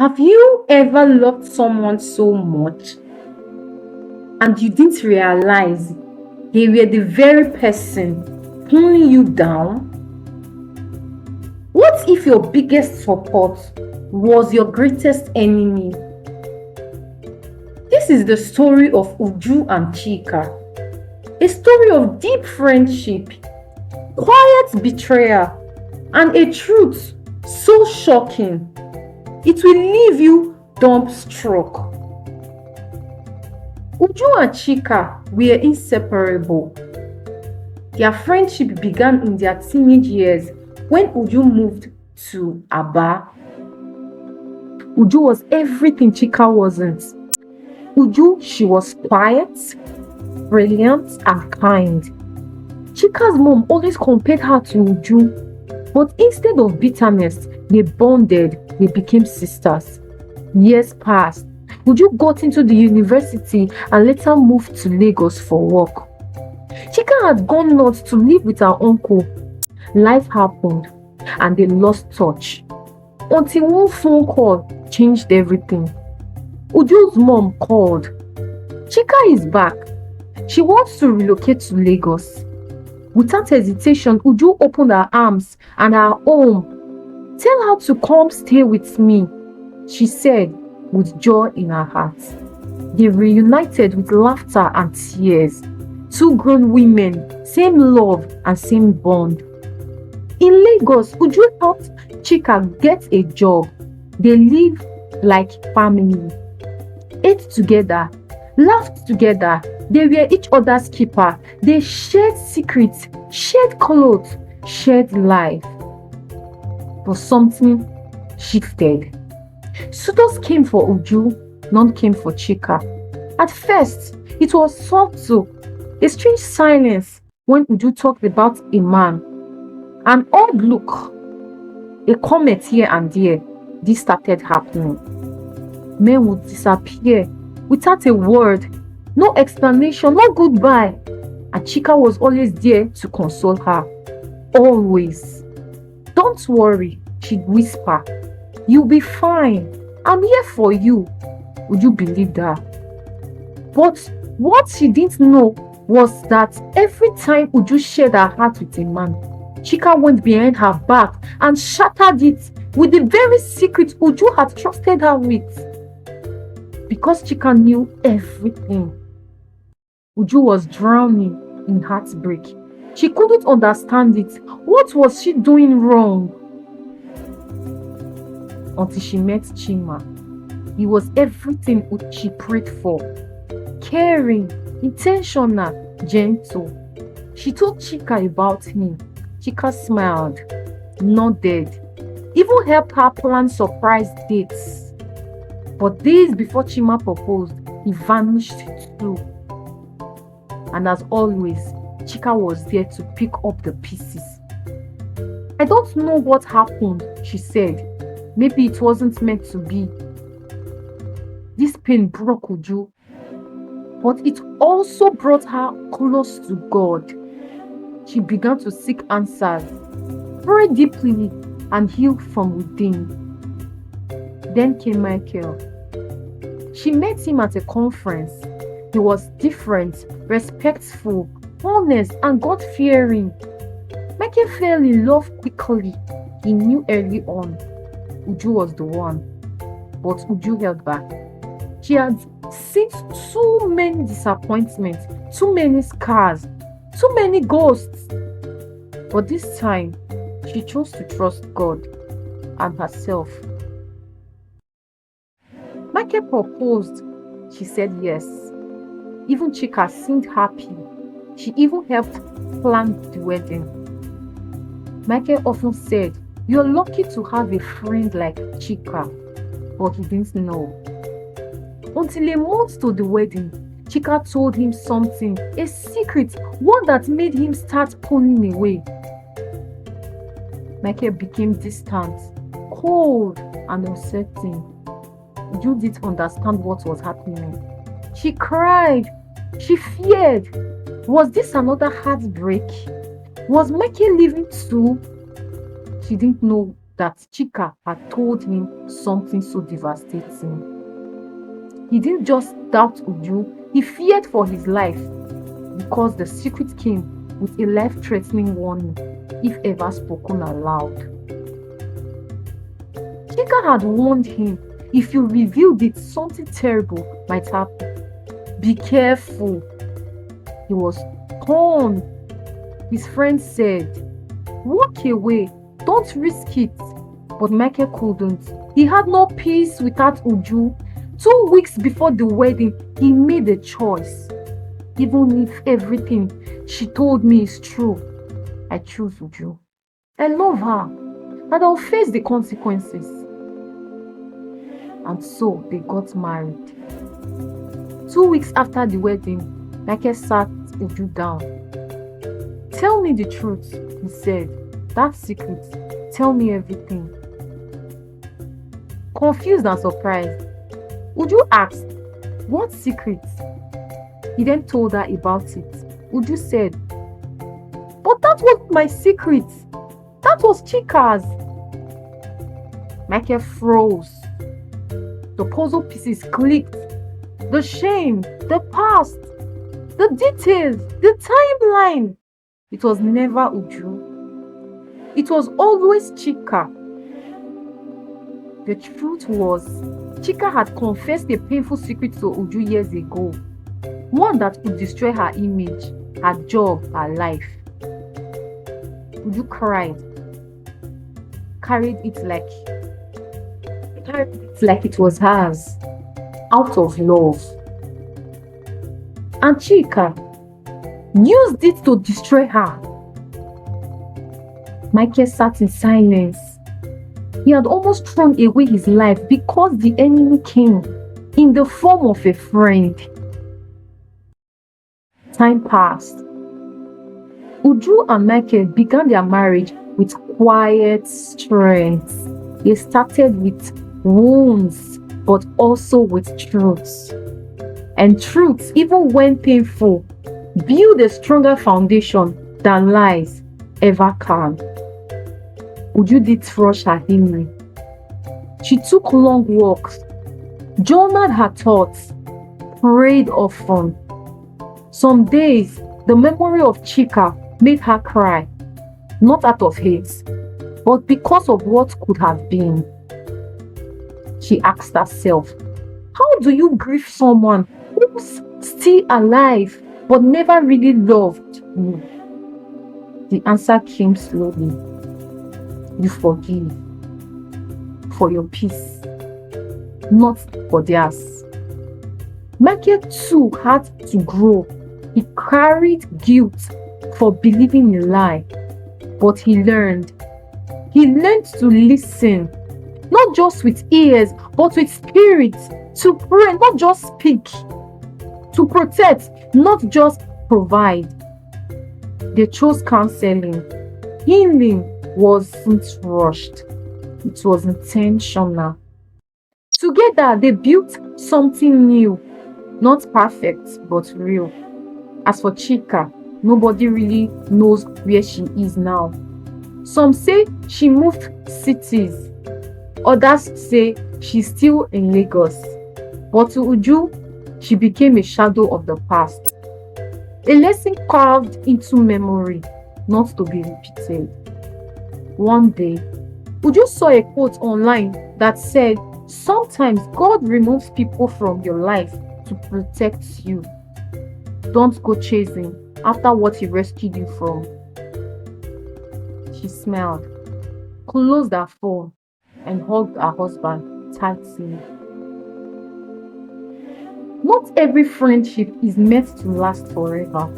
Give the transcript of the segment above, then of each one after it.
Have you ever loved someone so much and you didn't realize they were the very person pulling you down? What if your biggest support was your greatest enemy? This is the story of Uju and Chika, a story of deep friendship, quiet betrayal, and a truth so shocking it will leave you dumbstruck. Uju and Chika were inseparable. Their friendship began in their teenage years when Uju moved to Aba. Uju was everything Chika wasn't. Uju, she was quiet, brilliant, and kind. Chika's mom always compared her to Uju, but instead of bitterness, they bonded, they became sisters. Years passed. Uju got into the university and later moved to Lagos for work. Chika had gone north to live with her uncle. Life happened and they lost touch until one phone call changed everything. Uju's mom called. Chika is back. She wants to relocate to Lagos. Without hesitation, Uju opened her arms and her home. Tell her to come stay with me, she said with joy in her heart. They reunited with laughter and tears. Two grown women, same love and same bond. In Lagos, Uju helped Chika get a job. They live like family. Ate together, laughed together. They were each other's keeper. They shared secrets, shared clothes, shared life. But something shifted. Suitors came for Uju, none came for Chika. At first, it was subtle, a strange silence when Uju talked about a man. An odd look, a comment here and there. This started happening. Men would disappear without a word, no explanation, no goodbye. And Chika was always there to console her. Always. Don't worry, she'd whisper. You'll be fine. I'm here for you. Would you believe that? But what she didn't know was that every time Uju shared her heart with a man, Chika went behind her back and shattered it with the very secret Uju had trusted her with. Because Chika knew everything. Uju was drowning in heartbreak. She couldn't understand it. What was she doing wrong? Until she met Chima. He was everything she prayed for. Caring, intentional, gentle. She told Chika about him. Chika smiled, nodded, even helped her plan surprise dates. But days before Chima proposed, he vanished too. And as always, Chika was there to pick up the pieces. I don't know what happened, she said. Maybe it wasn't meant to be. This pain broke Uju, but it also brought her close to God. She began to seek answers, pray deeply, and heal from within. Then came Michael. She met him at a conference. He was different, respectful, honest, and God-fearing. Michael fell in love quickly. He knew early on Uju was the one, but Uju held back. She had seen too many disappointments, too many scars, too many ghosts. But this time, she chose to trust God and herself. Michael proposed. She said yes. Even Chika seemed happy. She even helped plan the wedding. Michael often said, "You're lucky to have a friend like Chika," but he didn't know. Until a month to the wedding, Chika told him something, a secret, one that made him start pulling away. Michael became distant, cold, and uncertain. Uju didn't understand what was happening. She cried. She feared. Was this another heartbreak? Was Michael leaving too? She didn't know that Chika had told him something so devastating. He didn't just doubt Uju, he feared for his life because the secret came with a life-threatening warning if ever spoken aloud. Chika had warned him, if you revealed it, something terrible might happen. Be careful. He was torn. His friend said, walk away, don't risk it. But Michael couldn't. He had no peace without Uju. 2 weeks before the wedding, he made a choice. Even if everything she told me is true, I choose Uju. I love her, and I'll face the consequences. And so they got married. 2 weeks after the wedding, Michael sat Uju down. Tell me the truth, he said. That secret. Tell me everything. Confused and surprised, Uju asked, what secret? He then told her about it. Uju said, but that was my secret. That was Chika's. Michael froze. The puzzle pieces clicked. The shame, the past, the details, the timeline. It was never Uju. It was always Chika. The truth was, Chika had confessed a painful secret to Uju years ago. One that would destroy her image, her job, her life. Uju cried. Carried it like it was hers, out of love. And Chika used it to destroy her. Michael sat in silence. He had almost thrown away his life because the enemy came in the form of a friend. Time passed. Uju and Michael began their marriage with quiet strength. They started with wounds, but also with truths. And truths, even when painful, build a stronger foundation than lies ever can. Uju didn't rush her healing. She took long walks, journaled her thoughts, prayed often. Some days, the memory of Chika made her cry, not out of hate, but because of what could have been. She asked herself, how do you grieve someone who's still alive but never really loved you? The answer came slowly. You forgive for your peace, not for theirs. Michael too had to grow. He carried guilt for believing a lie, but he learned. He learned to listen, not just with ears, but with spirit, to pray, not just speak, to protect, not just provide. They chose counseling. Healing wasn't rushed. It was intentional. Together, they built something new, not perfect, but real. As for Chika, nobody really knows where she is now. Some say she moved cities. Others say she's still in Lagos. But to Uju, she became a shadow of the past. A lesson carved into memory, not to be repeated. One day, Uju saw a quote online that said, sometimes God removes people from your life to protect you. Don't go chasing after what he rescued you from. She smiled, closed her phone, and hugged her husband tightly. Not every friendship is meant to last forever.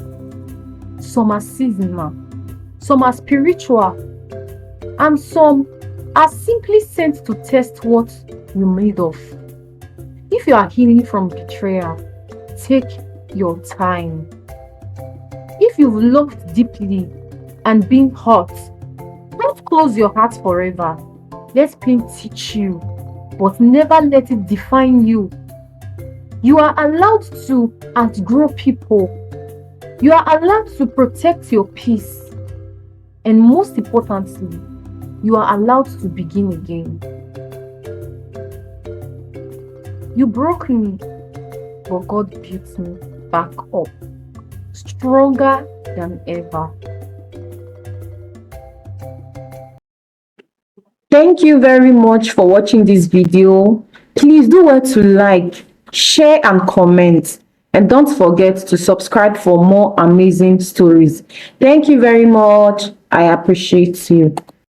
Some are seasonal, some are spiritual, and some are simply sent to test what you're made of. If you are healing from betrayal, take your time. If you've loved deeply and been hurt, don't close your heart forever. Let pain teach you, but never let it define you. You are allowed to outgrow people. You are allowed to protect your peace. And most importantly, you are allowed to begin again. You broke me, but God built me back up, stronger than ever. Thank you very much for watching this video. Please do well to like, share and comment. And don't forget to subscribe for more amazing stories. Thank you very much. I appreciate you.